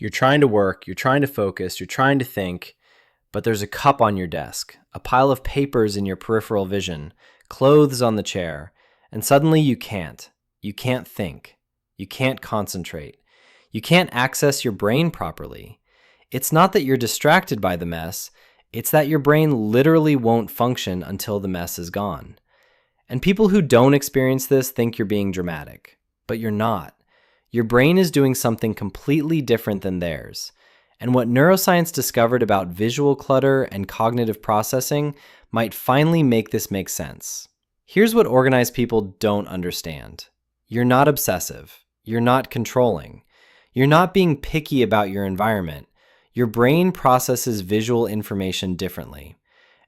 You're trying to work, you're trying to focus, you're trying to think, but there's a cup on your desk, a pile of papers in your peripheral vision, clothes on the chair, and suddenly you can't. You can't think. You can't concentrate. You can't access your brain properly. It's not that you're distracted by the mess, it's that your brain literally won't function until the mess is gone. And people who don't experience this think you're being dramatic, but you're not. Your brain is doing something completely different than theirs. And what neuroscience discovered about visual clutter and cognitive processing might finally make this make sense. Here's what organized people don't understand. You're not obsessive. You're not controlling. You're not being picky about your environment. Your brain processes visual information differently.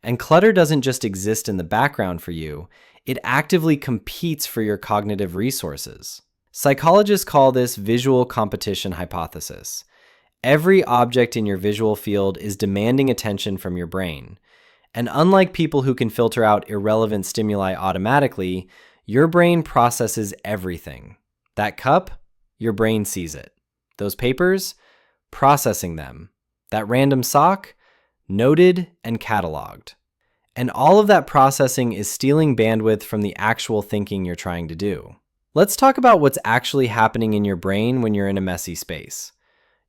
And clutter doesn't just exist in the background for you, it actively competes for your cognitive resources. Psychologists call this visual competition hypothesis. Every object in your visual field is demanding attention from your brain. And unlike people who can filter out irrelevant stimuli automatically, your brain processes everything. That cup, your brain sees it. Those papers, processing them. That random sock, noted and cataloged. And all of that processing is stealing bandwidth from the actual thinking you're trying to do. Let's talk about what's actually happening in your brain when you're in a messy space.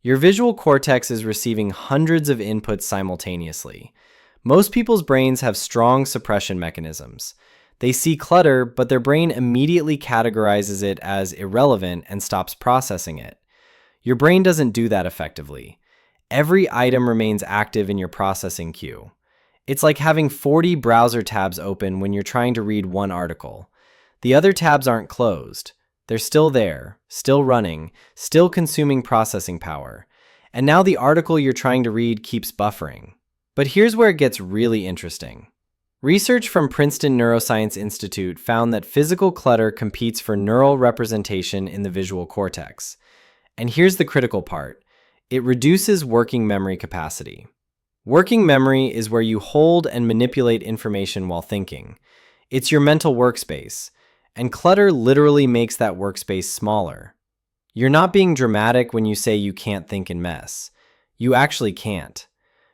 Your visual cortex is receiving hundreds of inputs simultaneously. Most people's brains have strong suppression mechanisms. They see clutter, but their brain immediately categorizes it as irrelevant and stops processing it. Your brain doesn't do that effectively. Every item remains active in your processing queue. It's like having 40 browser tabs open when you're trying to read one article. The other tabs aren't closed. They're still there, still running, still consuming processing power. And now the article you're trying to read keeps buffering. But here's where it gets really interesting. Research from Princeton Neuroscience Institute found that physical clutter competes for neural representation in the visual cortex. And here's the critical part. It reduces working memory capacity. Working memory is where you hold and manipulate information while thinking. It's your mental workspace. And clutter literally makes that workspace smaller. You're not being dramatic when you say you can't think in mess. You actually can't.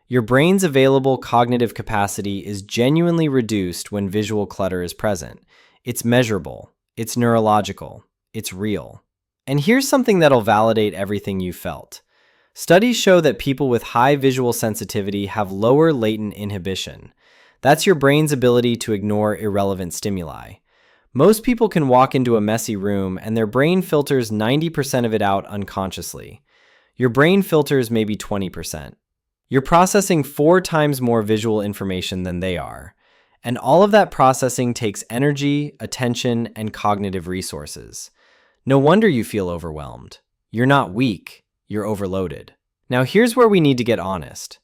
Your brain's available cognitive capacity is genuinely reduced when visual clutter is present. It's measurable. It's neurological. It's real. And here's something that'll validate everything you felt. Studies show that people with high visual sensitivity have lower latent inhibition. That's your brain's ability to ignore irrelevant stimuli. Most people can walk into a messy room and their brain filters 90% of it out unconsciously. Your brain filters maybe 20%. You're processing 4 times more visual information than they are. And all of that processing takes energy, attention, and cognitive resources. No wonder you feel overwhelmed. You're not weak, you're overloaded. Now here's where we need to get honest.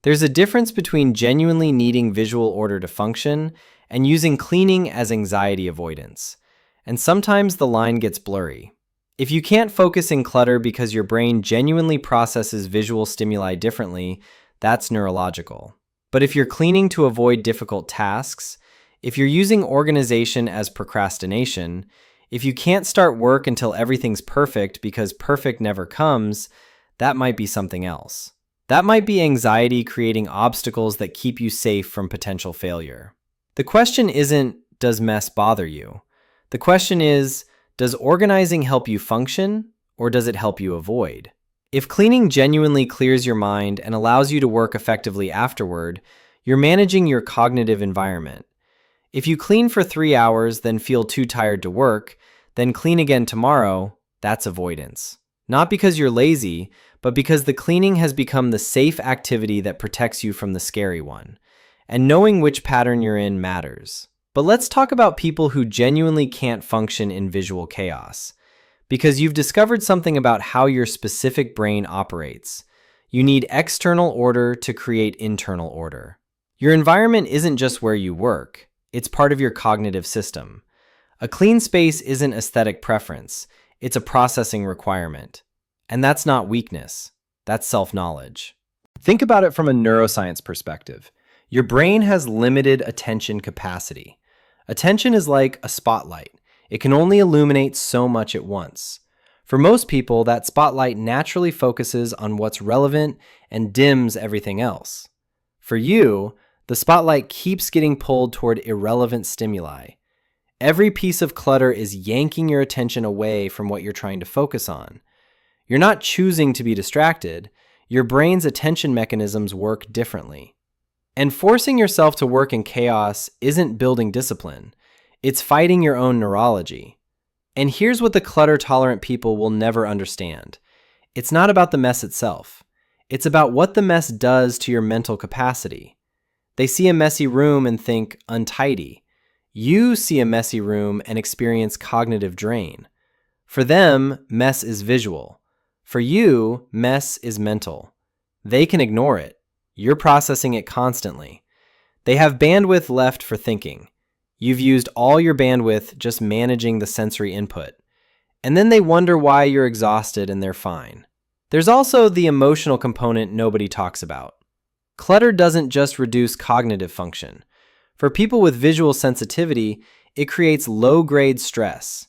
There's a difference between genuinely needing visual order to function and using cleaning as anxiety avoidance. And sometimes the line gets blurry. If you can't focus in clutter because your brain genuinely processes visual stimuli differently, that's neurological. But if you're cleaning to avoid difficult tasks, if you're using organization as procrastination, if you can't start work until everything's perfect because perfect never comes, that might be something else. That might be anxiety creating obstacles that keep you safe from potential failure. The question isn't, does mess bother you? The question is, does organizing help you function, or does it help you avoid? If cleaning genuinely clears your mind and allows you to work effectively afterward, you're managing your cognitive environment. If you clean for 3 hours, then feel too tired to work, then clean again tomorrow, that's avoidance. Not because you're lazy, but because the cleaning has become the safe activity that protects you from the scary one. And knowing which pattern you're in matters. But let's talk about people who genuinely can't function in visual chaos. Because you've discovered something about how your specific brain operates. You need external order to create internal order. Your environment isn't just where you work, it's part of your cognitive system. A clean space isn't aesthetic preference, it's a processing requirement. And that's not weakness, that's self-knowledge. Think about it from a neuroscience perspective. Your brain has limited attention capacity. Attention is like a spotlight. It can only illuminate so much at once. For most people, that spotlight naturally focuses on what's relevant and dims everything else. For you, the spotlight keeps getting pulled toward irrelevant stimuli. Every piece of clutter is yanking your attention away from what you're trying to focus on. You're not choosing to be distracted. Your brain's attention mechanisms work differently. And forcing yourself to work in chaos isn't building discipline. It's fighting your own neurology. And here's what the clutter-tolerant people will never understand. It's not about the mess itself. It's about what the mess does to your mental capacity. They see a messy room and think untidy. You see a messy room and experience cognitive drain. For them, mess is visual. For you, mess is mental. They can ignore it. You're processing it constantly. They have bandwidth left for thinking. You've used all your bandwidth just managing the sensory input. And then they wonder why you're exhausted and they're fine. There's also the emotional component nobody talks about. Clutter doesn't just reduce cognitive function. For people with visual sensitivity, it creates low-grade stress.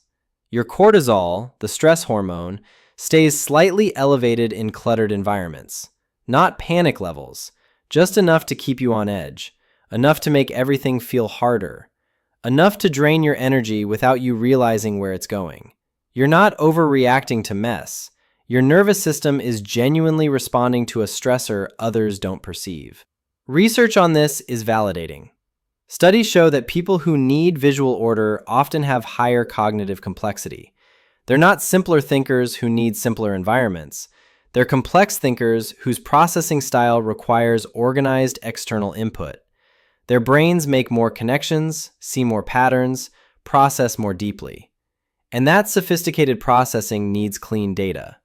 Your cortisol, the stress hormone, stays slightly elevated in cluttered environments. Not panic levels, just enough to keep you on edge, enough to make everything feel harder, enough to drain your energy without you realizing where it's going. You're not overreacting to mess. Your nervous system is genuinely responding to a stressor others don't perceive. Research on this is validating. Studies show that people who need visual order often have higher cognitive complexity. They're not simpler thinkers who need simpler environments. They're complex thinkers whose processing style requires organized external input. Their brains make more connections, see more patterns, process more deeply. And that sophisticated processing needs clean data.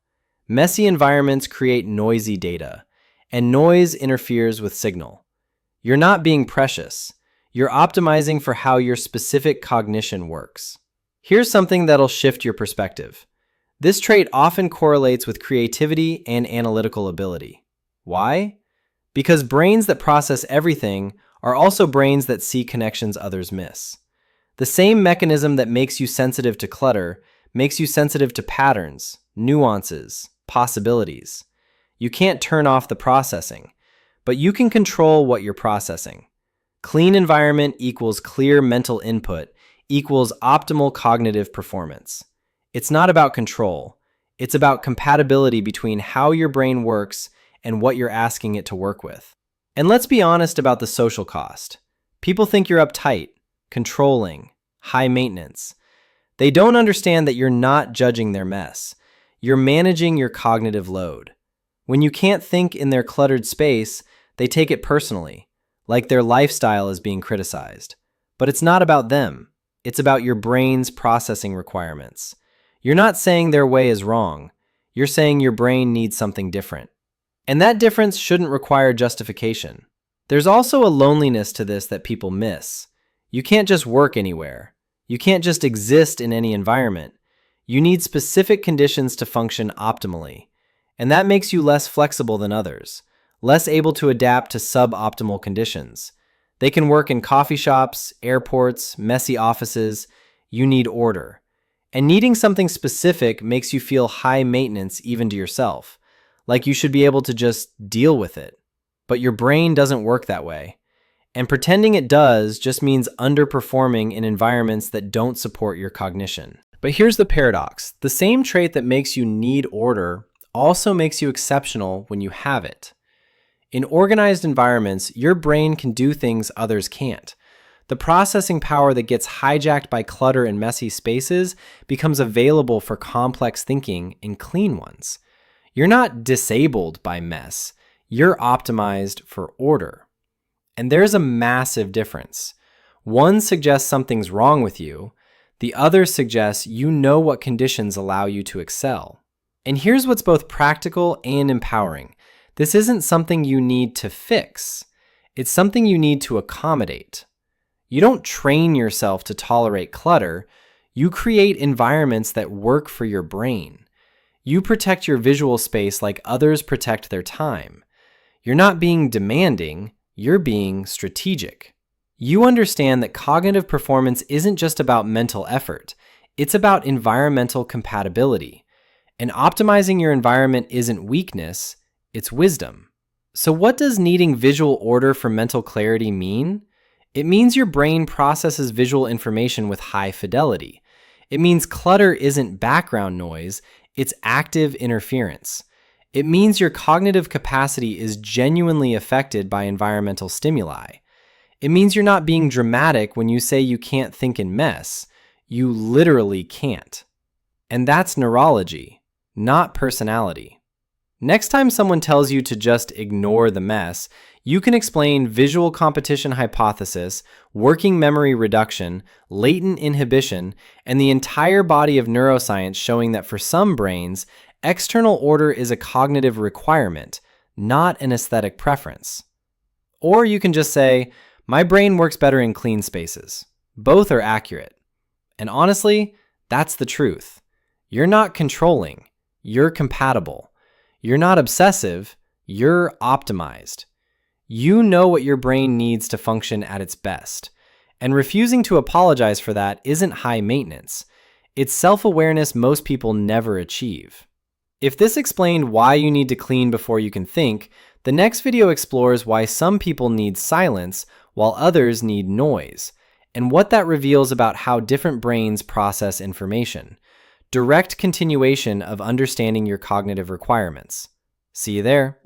Messy environments create noisy data, and noise interferes with signal. You're not being precious. You're optimizing for how your specific cognition works. Here's something that'll shift your perspective. This trait often correlates with creativity and analytical ability. Why? Because brains that process everything are also brains that see connections others miss. The same mechanism that makes you sensitive to clutter makes you sensitive to patterns, nuances, possibilities. You can't turn off the processing, but you can control what you're processing. Clean environment equals clear mental input equals optimal cognitive performance. It's not about control. It's about compatibility between how your brain works and what you're asking it to work with. And let's be honest about the social cost. People think you're uptight, controlling, high maintenance. They don't understand that you're not judging their mess. You're managing your cognitive load. When you can't think in their cluttered space, they take it personally, like their lifestyle is being criticized. But it's not about them. It's about your brain's processing requirements. You're not saying their way is wrong. You're saying your brain needs something different. And that difference shouldn't require justification. There's also a loneliness to this that people miss. You can't just work anywhere. You can't just exist in any environment. You need specific conditions to function optimally. And that makes you less flexible than others, less able to adapt to suboptimal conditions. They can work in coffee shops, airports, messy offices. You need order. And needing something specific makes you feel high maintenance even to yourself, like you should be able to just deal with it. But your brain doesn't work that way. And pretending it does just means underperforming in environments that don't support your cognition. But here's the paradox. The same trait that makes you need order also makes you exceptional when you have it. In organized environments, your brain can do things others can't. The processing power that gets hijacked by clutter and messy spaces becomes available for complex thinking in clean ones. You're not disabled by mess. You're optimized for order. And there's a massive difference. One suggests something's wrong with you. The other suggests you know what conditions allow you to excel. And here's what's both practical and empowering. This isn't something you need to fix. It's something you need to accommodate. You don't train yourself to tolerate clutter. You create environments that work for your brain. You protect your visual space like others protect their time. You're not being demanding, you're being strategic. You understand that cognitive performance isn't just about mental effort. It's about environmental compatibility. And optimizing your environment isn't weakness, it's wisdom. So what does needing visual order for mental clarity mean? It means your brain processes visual information with high fidelity. It means clutter isn't background noise, it's active interference. It means your cognitive capacity is genuinely affected by environmental stimuli. It means you're not being dramatic when you say you can't think in mess. You literally can't. And that's neurology, not personality. Next time someone tells you to just ignore the mess, you can explain visual competition hypothesis, working memory reduction, latent inhibition, and the entire body of neuroscience showing that for some brains, external order is a cognitive requirement, not an aesthetic preference. Or you can just say, my brain works better in clean spaces. Both are accurate. And honestly, that's the truth. You're not controlling, you're compatible. You're not obsessive, you're optimized. You know what your brain needs to function at its best. And refusing to apologize for that isn't high maintenance. It's self-awareness most people never achieve. If this explained why you need to clean before you can think, the next video explores why some people need silence while others need noise, and what that reveals about how different brains process information. Direct continuation of understanding your cognitive requirements. See you there.